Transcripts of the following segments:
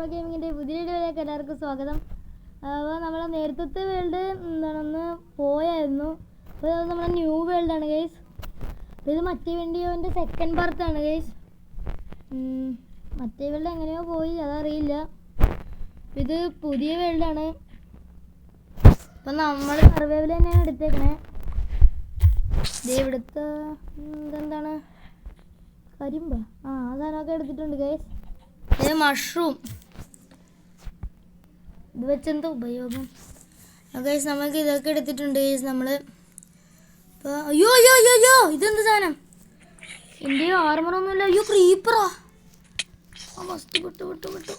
ടൊമാറോ ഗെയിമിങ്ങിൻ്റെ പുതിയ വീഡിയോയിലേക്ക് എല്ലാവർക്കും സ്വാഗതം. അപ്പോൾ നമ്മൾ നേരത്തെ വേൾഡ് എന്താണെന്ന് പോയായിരുന്നു. അപ്പോൾ അത് നമ്മുടെ ന്യൂ വേൾഡാണ് ഗൈസ്. അപ്പോൾ ഇത് മറ്റേ വീഡിയോൻ്റെ സെക്കൻഡ് പാർട്ടാണ് ഗൈസ്. മറ്റേ വേൾഡ് എങ്ങനെയോ പോയി അതറിയില്ല. ഇത് പുതിയ വേൾഡാണ്. അപ്പം നമ്മൾ സർവൈവൽ തന്നെയാണ് എടുത്തേക്കണേ. ഇത് ഇവിടുത്തെ ഇതെന്താണ് കരിമ്പ സാധനമൊക്കെ എടുത്തിട്ടുണ്ട് ഗൈസ്. ഇത് മഷ്റൂം, ഇത് വെച്ചെന്താ ഉപയോഗം ഗൈസ്? നമുക്ക് ഇതൊക്കെ എടുത്തിട്ടുണ്ട് ഗൈസ്. നമ്മൾ ഇപ്പോൾ അയ്യോ അയ്യോ അയ്യോ അയ്യോ ഇതെന്ത് സാധനം? എൻ്റെ ആർമറൊന്നുമില്ല. അയ്യോ ക്രീപ്പറാ. മസ്റ്റ് വിട്ടു വിട്ടു വിട്ടു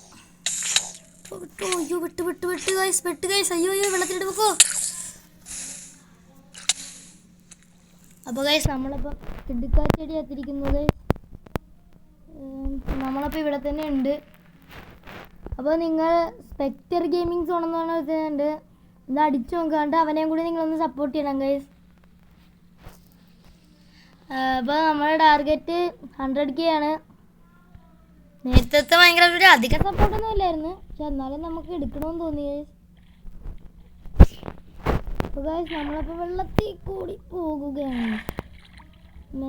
വിട്ടു അയ്യോ വിട്ട് വിട്ട് വിട്ട് ഗൈസ് വിട്ട് ഗൈസ്. അയ്യോ അയ്യോ വെള്ളത്തിലിട്ട് വെക്കോ. അപ്പോൾ ഗൈസ് നമ്മളിപ്പോൾ കിടുക്കാച്ചെടി എത്തിയിരിക്കുന്നു ഗൈസ്. നമ്മളപ്പോൾ ഇവിടെ തന്നെ ഉണ്ട്. അപ്പോൾ നിങ്ങൾ സ്പെക്ടർ ഗെയിമിംഗ് സോൺ എന്ന് പറഞ്ഞ വെച്ചിട്ടുണ്ട്. ഇത് അടിച്ചു നോക്കാണ്ട് അവനെയും കൂടി നിങ്ങളൊന്ന് സപ്പോർട്ട് ചെയ്യണം ഗൈസ്. അപ്പോൾ നമ്മുടെ ടാർഗറ്റ് 100K ആണ്. നേരത്തെ ഭയങ്കര ഒരു അധികം സപ്പോർട്ടൊന്നും ഇല്ലായിരുന്നു, പക്ഷെ എന്നാലും നമുക്ക് എടുക്കണമെന്ന് തോന്നി ഗൈസ്. അപ്പോൾ ഗൈസ് നമ്മളപ്പോൾ വെള്ളത്തിൽ കൂടി പോകുകയാണ്.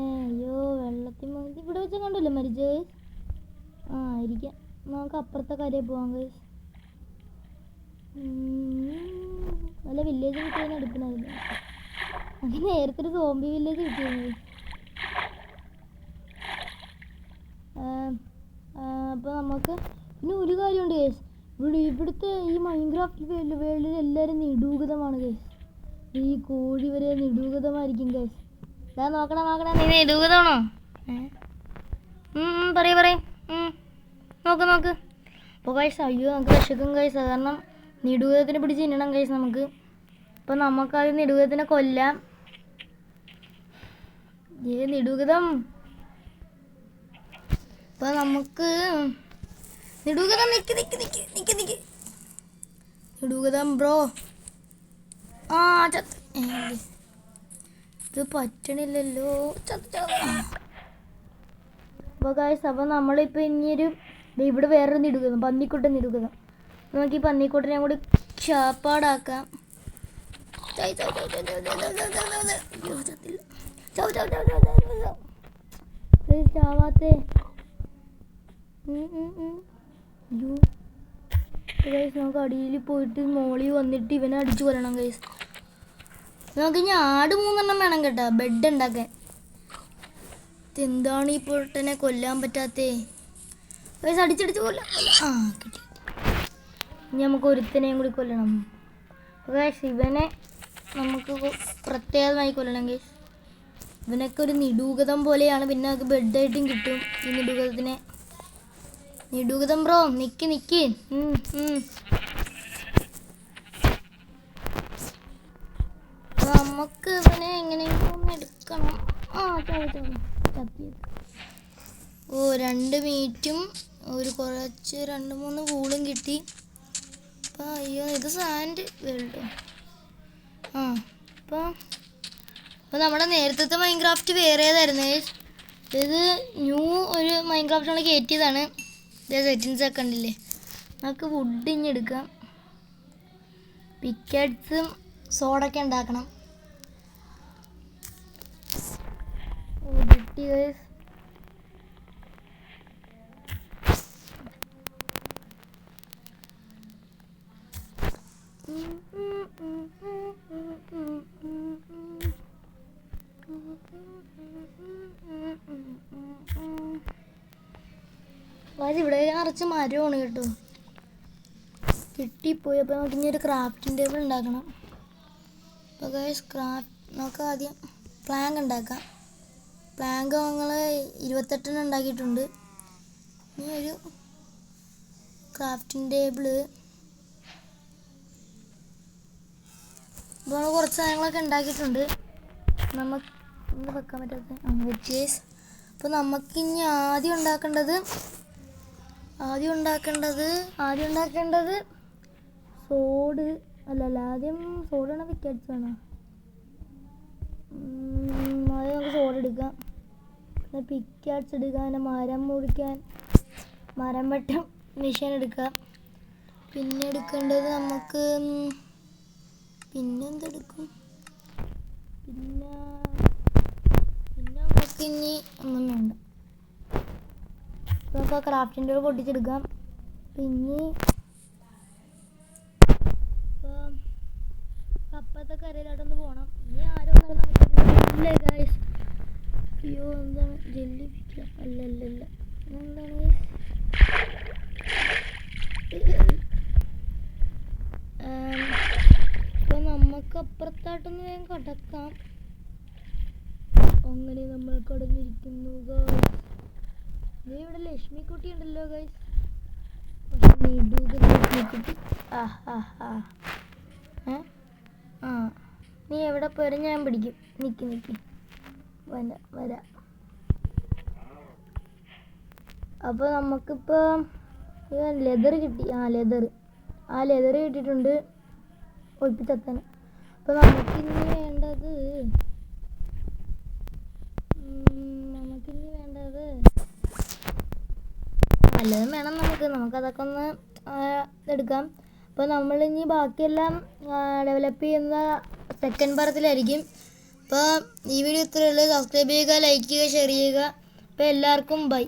അയ്യോ വെള്ളത്തിൽ ഇവിടെ വെച്ചാൽ കണ്ടില്ല മരിച്ച ഗൈസ്. ഇരിക്കാം, നമുക്ക് അപ്പുറത്തെ കാര്യം പോവാം ഗൈസ്. നല്ല വില്ലേജ് കിട്ടിയതിന് എടുക്കണമായിരുന്നു. അങ്ങനെ നേരത്തെ ഒരു സോംബി വില്ലേജ് കിട്ടിയിരുന്നു. അപ്പോൾ നമുക്ക് പിന്നെ ഒരു കാര്യമുണ്ട് ഗൈസ്. ഇവിടുത്തെ ഈ മൈൻക്രാഫ്റ്റ് വേൾഡിൽ എല്ലാവരും നിഡൂഗതമാണ് ഗൈസ്. ഈ കോഴി വരെ നിഡൂഗതമായിരിക്കും ഗൈസ്. ഇതാ നോക്കണേ നീ നിഡൂഗതമാണോ? പറയും നോക്ക് നോക്ക്. അപ്പോൾ ഗൈസ് അയ്യോ നമുക്ക് വിശക്കും ഗൈസ്. കാരണം നിഡൂഗതത്തിനെ പിടിച്ച് തിന്നണം ഗൈസ് നമുക്ക്. അപ്പോൾ നമുക്കത് നിഡൂഗതത്തിനെ കൊല്ലാം. നിഡൂഗതം അപ്പോൾ നമുക്ക് നിഡൂഗതം നിക്ക് നിഡൂഗതം ബ്രോ. ചത്ത് ഇത് പറ്റണില്ലല്ലോ. അപ്പോൾ ഗൈസ് അപ്പോൾ നമ്മളിപ്പോൾ ഇനിയൊരു ഇവിടെ വേറൊരു നിടുകതം, പന്നിക്കുട്ടൻ നിടുകതം. നമുക്ക് ഈ പന്നിക്കുട്ടനെ കൂടി ചാപ്പാടാക്കാം. ചാവാത്തേ. അയ്യോ ഗൈസ് നമുക്ക് അടിയിൽ പോയിട്ട് മോളിൽ വന്നിട്ട് ഇവനെ അടിച്ചു കൊല്ലണം ഗൈസ്. നമുക്ക് ഇനി ആട് 3 വേണം കേട്ടോ ബെഡ് ഉണ്ടാക്കാൻ. എന്താണ് ഈ പൊട്ടനെ കൊല്ലാൻ പറ്റാത്തേ ഗൈസ്? അടിച്ചടിച്ച് കൊല്ലാം. കിട്ടി. ഇനി നമുക്ക് ഒരുത്തനെയും കൂടി കൊല്ലണം ഗൈസ്. ഇവനെ നമുക്ക് പ്രത്യേകമായി കൊല്ലണം ഗൈസ്. ഇവനൊക്കെ ഒരു നിഡൂഗതം പോലെയാണ്. പിന്നെ നമുക്ക് ബെഡായിട്ടും കിട്ടും ഈ നിഡൂഗതത്തിനെ. നിഡൂഗതം ബ്രോ നിക്ക്. നമുക്ക് ഇവനെ എങ്ങനെയെങ്കിലും ഒന്ന് എടുക്കണം. ഓ 2 മീറ്റും ഒരു കുറച്ച് 2-3 വൂളും കിട്ടി. അപ്പം അയ്യോ ഇത് സാൻഡ് വേൾഡോ? അപ്പോൾ നമ്മുടെ നേരത്തെ മൈൻക്രാഫ്റ്റ് വേറേതായിരുന്നു. ഇത് ന്യൂ ഒരു മൈൻക്രാഫ്റ്റ് കയറ്റിയതാണ്. ഇതേ സെറ്റിങ്സ് ഒക്കെ ഉണ്ടല്ലേ. നമുക്ക് വുഡ് ഇനി എടുക്കാം. പിക്കറ്റ്സും സോഡൊക്കെ ഉണ്ടാക്കണം. കിട്ടി ഗൈസ്. ഇവിടെ നിറച്ച് മരമാണ് കേട്ടോ. കിട്ടിപ്പോയി. അപ്പോൾ നമുക്ക് ഇനി ഒരു ക്രാഫ്റ്റിംഗ് ടേബിൾ ഉണ്ടാക്കണം. അപ്പോൾ ഗൈസ് നമുക്ക് ആദ്യം പ്ലാങ്ക് ഉണ്ടാക്കാം. പ്ലാങ്ക് ഞങ്ങൾ 28 ഉണ്ടാക്കിയിട്ടുണ്ട്. ഇനി ഒരു ക്രാഫ്റ്റിംഗ് ടേബിള്. അപ്പോൾ നമ്മൾ കുറച്ച് സാധനങ്ങളൊക്കെ ഉണ്ടാക്കിയിട്ടുണ്ട്. നമുക്ക് വെക്കാൻ പറ്റാത്ത വെച്ചേസ്. അപ്പോൾ നമുക്കിനി ആദ്യം ഉണ്ടാക്കേണ്ടത് സോഡ് അല്ലല്ല, ആദ്യം സോഡാണ് പിക്കറ്റ്സ് വേണം. ആദ്യം നമുക്ക് സോഡ് എടുക്കാം. പിന്നെ പിക്കറ്റ്സ് എടുക്കാൻ, മരം മുറിക്കാൻ, മരം വെട്ടം മെഷീൻ എടുക്കാം. പിന്നെ എടുക്കേണ്ടത് നമുക്ക് പിന്നെന്തെടുക്കും? പിന്നെ നമുക്ക് ഇനി ഒന്നും വേണ്ട. നമുക്ക് ക്രാഫ്റ്റിൻ്റെ ഒരു പൊട്ടിച്ചെടുക്കാം. പിന്നെ അപ്പത്തെ കരയിലോട്ടൊന്ന് പോകണം. ഇനി ആരോ നമുക്കില്ല ഗൈസ്. അയ്യോ എന്താണ് ജെല്ലി ഫിഷ്? അല്ലല്ലല്ല എന്താണ് ഇപ്പൊ നമുക്ക് അപ്പുറത്തായിട്ടൊന്ന് വേഗം കടക്കാം. അങ്ങനെ നമ്മൾ കടന്നിരിക്കുന്നു ഗൈസ്. ഇവിടെ ലക്ഷ്മിക്കുട്ടി ഉണ്ടല്ലോ ഗൈസ്. ലക്ഷ്മിക്കുട്ടി നീ എവിടെ പോയാലും ഞാൻ പിടിക്കും. നിക്ക് വരാം. അപ്പോൾ നമുക്കിപ്പോൾ ലെതർ കിട്ടി. ലെതർ കിട്ടിയിട്ടുണ്ട്. ഒഴിപ്പിച്ചെത്താൻ. അപ്പോൾ നമുക്കിനി വേണ്ടത് നല്ലതും വേണം. നമുക്കതൊക്കെ ഒന്ന് എടുക്കാം. അപ്പോൾ നമ്മളിനി ബാക്കിയെല്ലാം ഡെവലപ്പ് ചെയ്യുന്ന സെക്കൻഡ് പാർട്ടിലായിരിക്കും. അപ്പോൾ ഈ വീഡിയോ ഇത്രയേ ഉള്ളൂ. സബ്സ്ക്രൈബ് ചെയ്യുക, ലൈക്ക് ചെയ്യുക, ഷെയർ ചെയ്യുക. അപ്പോൾ എല്ലാവർക്കും ബൈ.